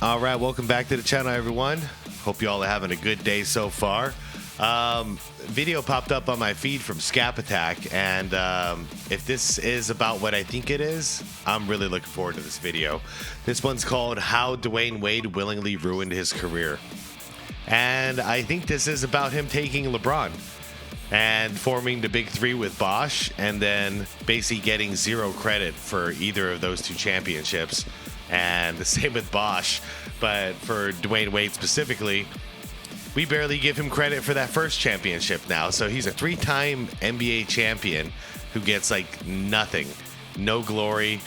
All right, welcome back to the channel, everyone. Hope you all are having a good day so far. Video popped up on my feed from Scap Attack, and if this is about what I think it is, I'm really looking forward to this video. This one's called How Dwayne Wade Willingly Ruined His Career. And I think this is about him taking LeBron and forming the big three with Bosh, and then basically getting zero credit for either of those two championships. And the same with Bosh, but for Dwayne Wade specifically, we barely give him credit for that first championship now. So he's a three-time NBA champion who gets like nothing, no glory,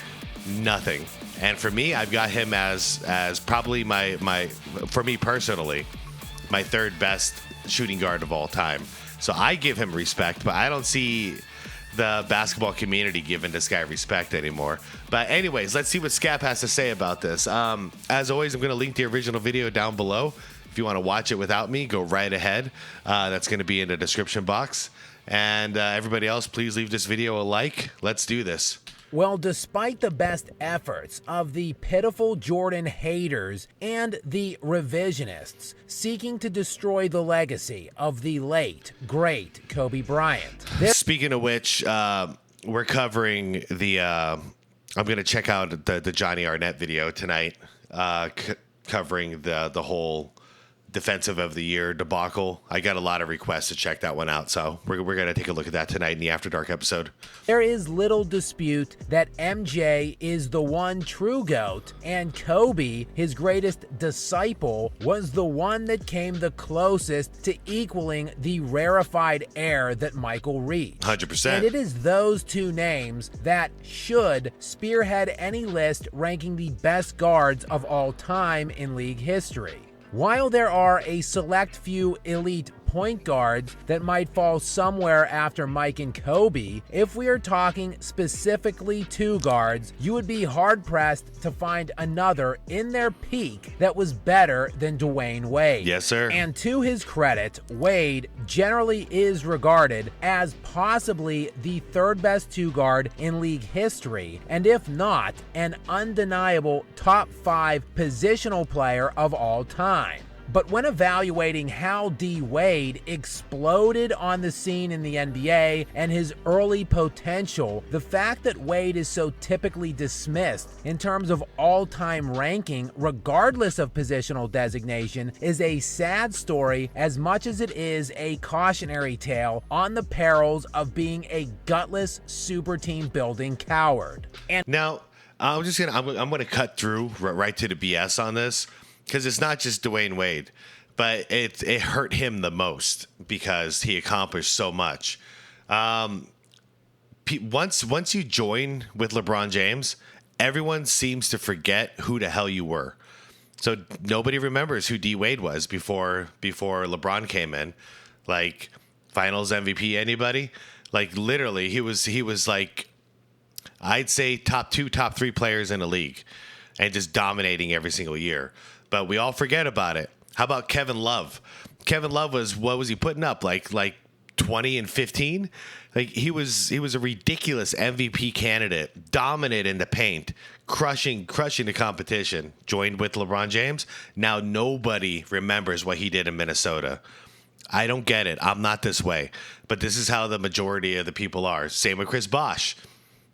nothing. And for me, I've got him as probably for me personally, my third best shooting guard of all time. So I give him respect, but I don't see the basketball community giving this guy respect anymore. But anyways, let's see what Scap has to say about this. As always, I'm going to link the original video down below. If you want to watch it without me, go right ahead. That's going to be in the description box. And everybody else, please leave this video a like. Let's do this. Well, despite the best efforts of the pitiful Jordan haters and the revisionists seeking to destroy the legacy of the late, great Kobe Bryant. Speaking of which, we're covering the... I'm going to check out the Johnny Arnett video tonight, covering the whole Defensive of the Year debacle. I got a lot of requests to check that one out, so we're going to take a look at that tonight in the After Dark episode. There is little dispute that MJ is the one true GOAT, and Kobe, his greatest disciple, was the one that came the closest to equaling the rarefied air that Michael reached. 100%. And it is those two names that should spearhead any list ranking the best guards of all time in league history. While there are a select few elite point guards that might fall somewhere after Mike and Kobe, if we are talking specifically two guards, you would be hard-pressed to find another in their peak that was better than Dwayne Wade. Yes, sir. And to his credit, Wade generally is regarded as possibly the third best two guard in league history, and if not, an undeniable top 5 positional player of all time. But when evaluating how D. Wade exploded on the scene in the NBA and his early potential, the fact that Wade is so typically dismissed in terms of all-time ranking, regardless of positional designation, is a sad story as much as it is a cautionary tale on the perils of being a gutless super team building coward. And now, I'm gonna cut through right to the BS on this, because it's not just Dwayne Wade, but it hurt him the most because he accomplished so much. Once you join with LeBron James, everyone seems to forget who the hell you were. So nobody remembers who D Wade was before LeBron came in. Like Finals MVP, anybody? Like literally, he was like, I'd say top 2, top 3 players in the league, and just dominating every single year. But we all forget about it. How about Kevin Love? Kevin Love what was he putting up? Like 20 and 15? Like he was a ridiculous MVP candidate, dominant in the paint, crushing the competition. Joined with LeBron James. Now nobody remembers what he did in Minnesota. I don't get it. I'm not this way. But this is how the majority of the people are. Same with Chris Bosh.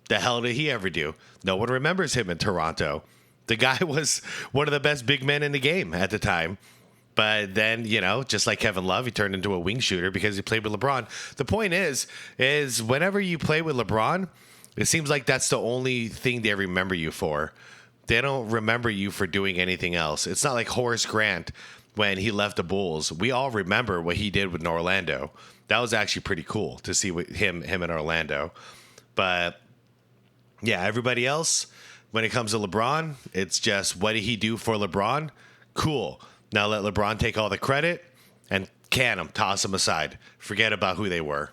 The hell did he ever do? No one remembers him in Toronto. The guy was one of the best big men in the game at the time. But then, just like Kevin Love, he turned into a wing shooter because he played with LeBron. The point is whenever you play with LeBron, it seems like that's the only thing they remember you for. They don't remember you for doing anything else. It's not like Horace Grant when he left the Bulls. We all remember what he did with Orlando. That was actually pretty cool to see him in Orlando. But yeah, everybody else, when it comes to LeBron, it's just, what did he do for LeBron? Cool. Now let LeBron take all the credit and can him, toss him aside. Forget about who they were.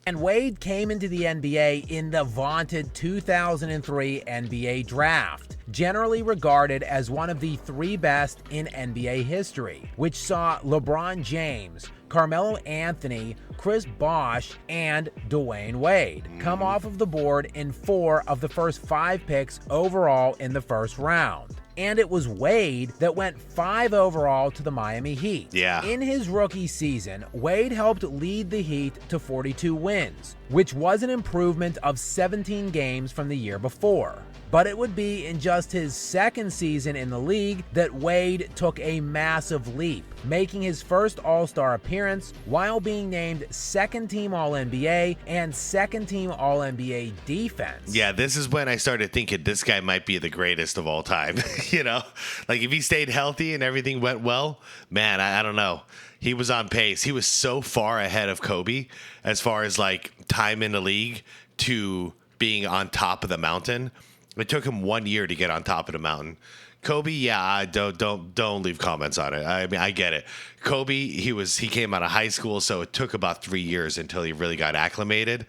And Wade came into the NBA in the vaunted 2003 NBA draft, generally regarded as one of the 3 best in NBA history, which saw LeBron James, Carmelo Anthony, Chris Bosh, and Dwayne Wade come off of the board in 4 of the first 5 picks overall in the first round. and it was Wade that went 5 overall to the Miami Heat. Yeah. In his rookie season, Wade helped lead the Heat to 42 wins, which was an improvement of 17 games from the year before. But it would be in just his second season in the league that Wade took a massive leap, making his first All-Star appearance while being named second-team All-NBA and second-team All-NBA defense. Yeah, this is when I started thinking this guy might be the greatest of all time. You know, like if he stayed healthy and everything went well, man, I don't know. He was on pace. He was so far ahead of Kobe as far as like time in the league to being on top of the mountain. It took him 1 year to get on top of the mountain. Kobe, yeah, don't leave comments on it. I mean, I get it. Kobe, he came out of high school, so it took about 3 years until he really got acclimated.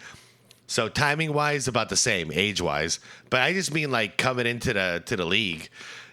So timing wise, about the same, age wise. But I just mean like coming into the league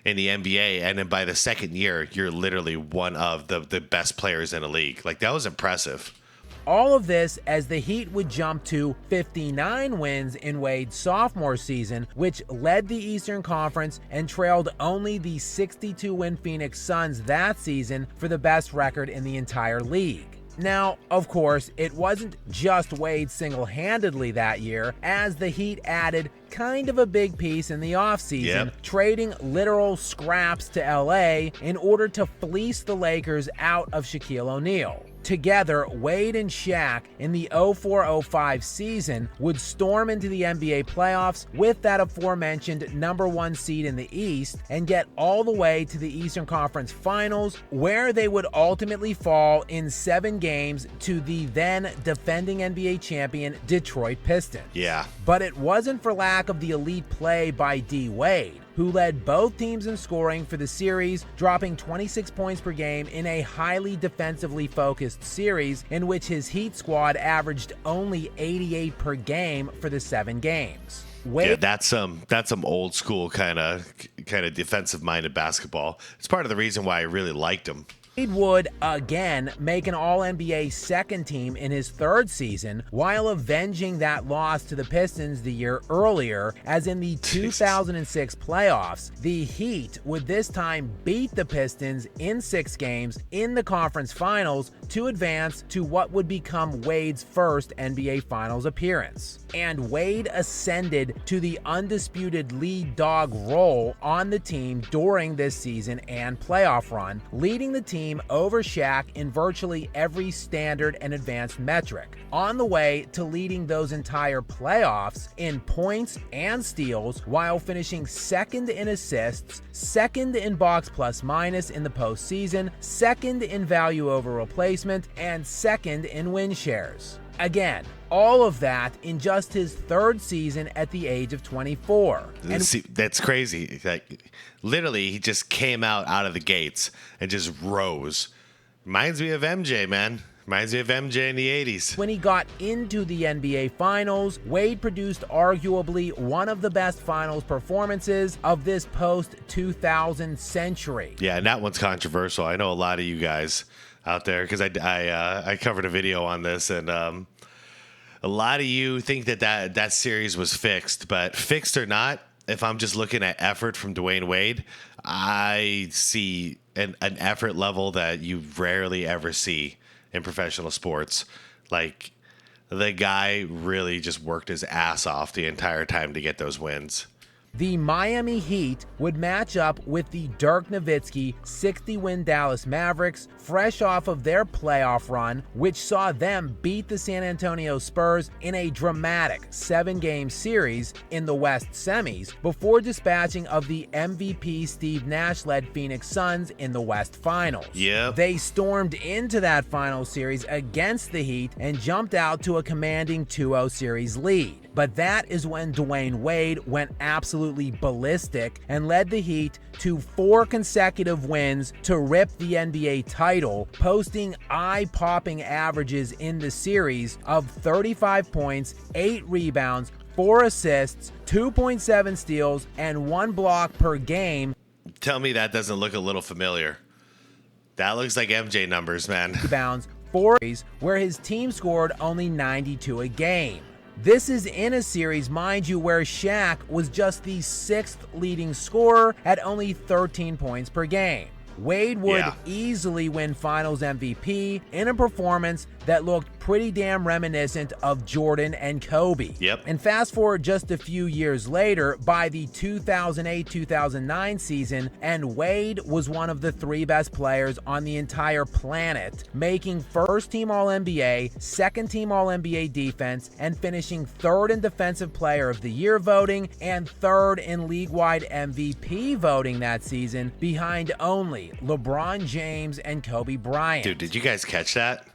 in the NBA, and then by the second year, you're literally one of the best players in the league. Like that was impressive. All of this as the Heat would jump to 59 wins in Wade's sophomore season, which led the Eastern Conference and trailed only the 62-win Phoenix Suns that season for the best record in the entire league. Now, of course, it wasn't just Wade single-handedly that year, as the Heat added kind of a big piece in the offseason, trading literal scraps to LA in order to fleece the Lakers out of Shaquille O'Neal. Together, Wade and Shaq in the 04-05 season would storm into the NBA playoffs with that aforementioned number 1 seed in the East and get all the way to the Eastern Conference Finals, where they would ultimately fall in 7 games to the then defending NBA champion Detroit Pistons. Yeah. But it wasn't for lack of the elite play by D. Wade, who led both teams in scoring for the series, dropping 26 points per game in a highly defensively focused series in which his Heat squad averaged only 88 per game for the 7 games. Wade, yeah, that's some old school kind of defensive minded basketball. It's part of the reason why I really liked him. Wade would again make an All-NBA second team in his third season while avenging that loss to the Pistons the year earlier, as in the 2006 playoffs, the Heat would this time beat the Pistons in 6 games in the conference finals to advance to what would become Wade's first NBA Finals appearance. And Wade ascended to the undisputed lead dog role on the team during this season and playoff run, leading the team over Shaq in virtually every standard and advanced metric, on the way to leading those entire playoffs in points and steals, while finishing second in assists, second in box plus minus in the postseason, second in value over replacement, and second in win shares. Again, all of that in just his third season at the age of 24. And See, that's crazy. Like, literally, he just came out of the gates and just rose. Reminds me of MJ, man. Reminds me of MJ in the 80s. when he got into the NBA Finals, Wade produced arguably one of the best finals performances of this post-2000 century. Yeah, and that one's controversial. I know a lot of you guys out there, because I covered a video on this, and a lot of you think that series was fixed. But fixed or not, if I'm just looking at effort from Dwayne Wade, I see an effort level that you rarely ever see in professional sports. Like, the guy really just worked his ass off the entire time to get those wins. The Miami Heat would match up with the Dirk Nowitzki 60-win Dallas Mavericks, fresh off of their playoff run, which saw them beat the San Antonio Spurs in a dramatic 7-game series in the West semis, before dispatching of the MVP Steve Nash-led Phoenix Suns in the West Finals. Yep. They stormed into that final series against the Heat and jumped out to a commanding 2-0 series lead. But that is when Dwayne Wade went absolutely ballistic and led the Heat to 4 consecutive wins to rip the NBA title, posting eye-popping averages in the series of 35 points, 8 rebounds, 4 assists, 2.7 steals, and 1 block per game. Tell me that doesn't look a little familiar. That looks like MJ numbers, man. Rebounds, 4 where his team scored only 92 a game. This is in a series, mind you, where Shaq was just the 6th leading scorer at only 13 points per game. Wade would easily win Finals MVP in a performance that looked pretty damn reminiscent of Jordan and Kobe. Yep. And fast forward just a few years later, by the 2008-2009 season, and Wade was one of the 3 best players on the entire planet, making first-team All-NBA, second-team All-NBA defense, and finishing 3rd in Defensive Player of the Year voting and 3rd in league-wide MVP voting that season, behind only LeBron James and Kobe Bryant. Dude, did you guys catch that?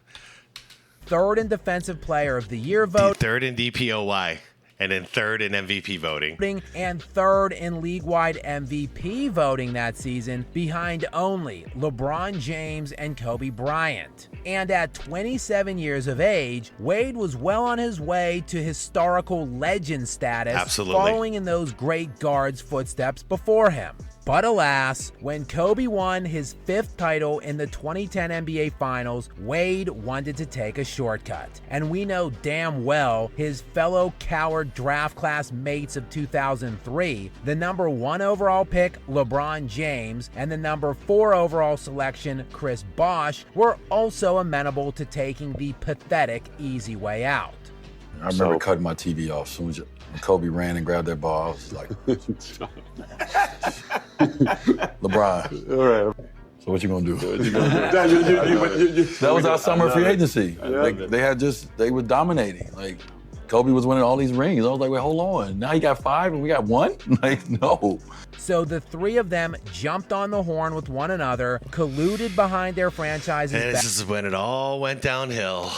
3rd in Defensive Player of the Year voting. 3rd in DPOY, and then 3rd in MVP voting. And 3rd in league-wide MVP voting that season, behind only LeBron James and Kobe Bryant. And at 27 years of age, Wade was well on his way to historical legend status, following in those great guards' footsteps before him. But alas, when Kobe won his 5th title in the 2010 NBA Finals, Wade wanted to take a shortcut. And we know damn well his fellow coward draft class mates of 2003, the number 1 overall pick LeBron James and the number 4 overall selection Chris Bosh, were also amenable to taking the pathetic easy way out. I remember cutting my TV off as soon as Kobe ran and grabbed that ball. I was like, LeBron. All right. So what you gonna do? That was our summer free agency. They were dominating. Like, Kobe was winning all these rings. I was like, wait, hold on. Now he got 5 and we got 1? Like, no. So the 3 of them jumped on the horn with one another, colluded behind their franchises and this is when it all went downhill.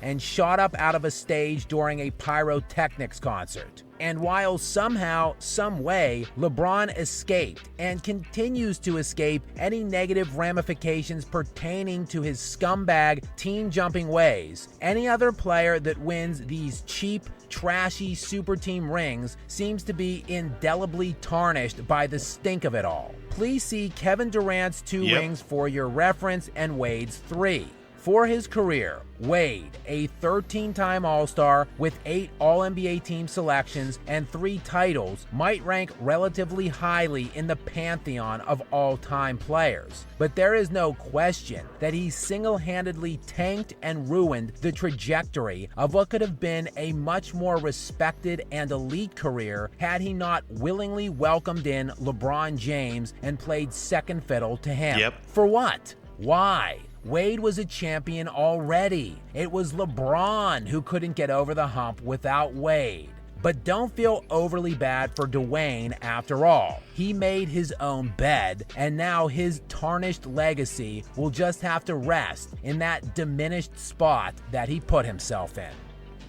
And shot up out of a stage during a pyrotechnics concert. And while somehow, some way, LeBron escaped and continues to escape any negative ramifications pertaining to his scumbag team-jumping ways, any other player that wins these cheap, trashy super team rings seems to be indelibly tarnished by the stink of it all. Please see Kevin Durant's 2 rings for your reference and Wade's 3. For his career, Wade, a 13-time All-Star with 8 All-NBA team selections and 3 titles, might rank relatively highly in the pantheon of all-time players. But there is no question that he single-handedly tanked and ruined the trajectory of what could have been a much more respected and elite career had he not willingly welcomed in LeBron James and played second fiddle to him. For what? Why? Wade was a champion already. It was LeBron who couldn't get over the hump without Wade. But don't feel overly bad for Dwayne after all. He made his own bed, and now his tarnished legacy will just have to rest in that diminished spot that he put himself in.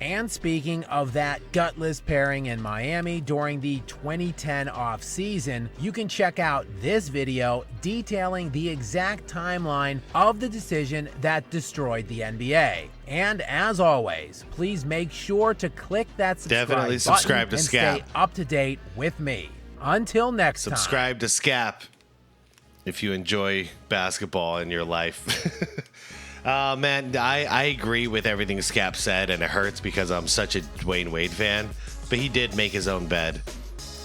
And speaking of that gutless pairing in Miami during the 2010 offseason, you can check out this video detailing the exact timeline of the decision that destroyed the NBA. And as always, please make sure to click that subscribe button and stay up to date with me. Until next time. Subscribe to SCAP if you enjoy basketball in your life. Man, I agree with everything Scap said, and it hurts because I'm such a Dwayne Wade fan. But he did make his own bed.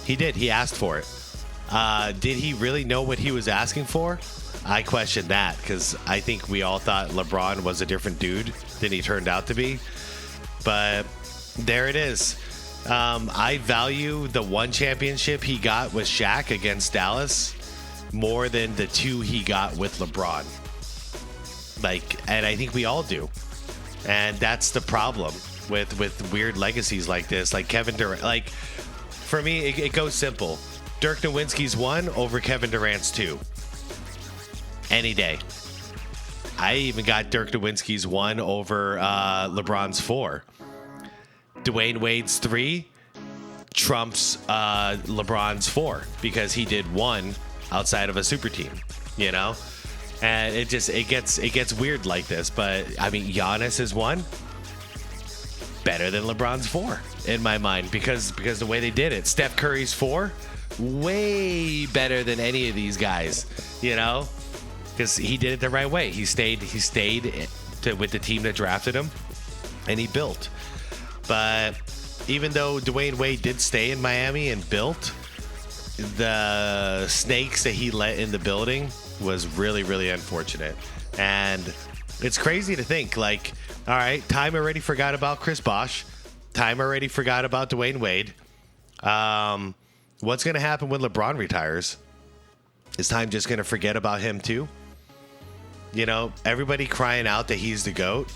He did. He asked for it. Did he really know what he was asking for? I question that because I think we all thought LeBron was a different dude than he turned out to be. But there it is. I value the 1 championship he got with Shaq against Dallas more than the 2 he got with LeBron. And I think we all do. And that's the problem with weird legacies like this. Like Kevin Durant. For me, it goes simple. Dirk Nowitzki's 1 over Kevin Durant's 2. Any day. I even got Dirk Nowitzki's 1 over LeBron's 4. Dwayne Wade's 3 trumps LeBron's 4 because he did 1 outside of a super team, you know? And it gets weird like this. But I mean, Giannis is 1 better than LeBron's 4 in my mind because the way they did it. Steph Curry's 4 way better than any of these guys, you know, because he did it the right way. He stayed with the team that drafted him, and he built. But even though Dwayne Wade did stay in Miami and built, the snakes that he let in the building was really, really unfortunate. And it's crazy to think, like, all right, time already forgot about Chris Bosh. Time already forgot about Dwayne Wade. What's going to happen when LeBron retires? Is time just going to forget about him too? You know, everybody crying out that he's the GOAT.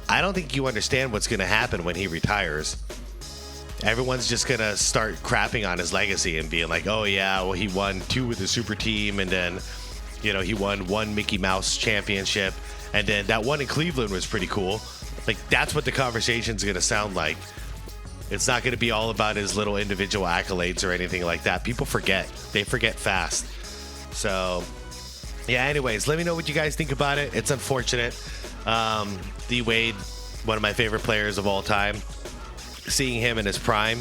I don't think you understand what's going to happen when he retires. Everyone's just going to start crapping on his legacy and being like, oh, yeah, well, he won 2 with the super team. And then, you know, he won 1 Mickey Mouse championship. And then that one in Cleveland was pretty cool. Like, that's what the conversation's going to sound like. It's not going to be all about his little individual accolades or anything like that. People forget. They forget fast. So, yeah, anyways, let me know what you guys think about it. It's unfortunate. D. Wade, one of my favorite players of all time. Seeing him in his prime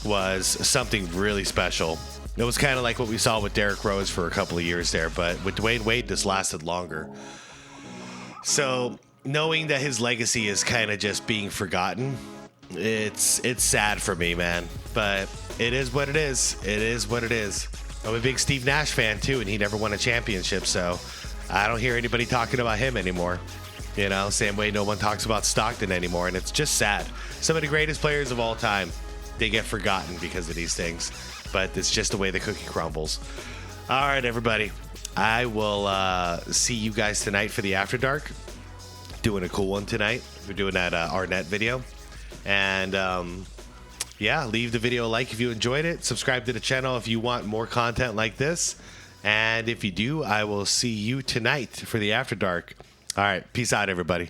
was something really special. It was kind of like what we saw with Derrick Rose for a couple of years there, but with Dwayne Wade, this lasted longer. So knowing that his legacy is kind of just being forgotten, it's sad for me, man. But it is what it is. It is what it is. I'm a big Steve Nash fan too, and he never won a championship, so I don't hear anybody talking about him anymore. You know, same way no one talks about Stockton anymore, and it's just sad. Some of the greatest players of all time, they get forgotten because of these things, but it's just the way the cookie crumbles. All right, everybody. I will see you guys tonight for the After Dark. Doing a cool one tonight. We're doing that Arnett video. And, yeah, leave the video a like if you enjoyed it. Subscribe to the channel if you want more content like this. And if you do, I will see you tonight for the After Dark. All right. Peace out, everybody.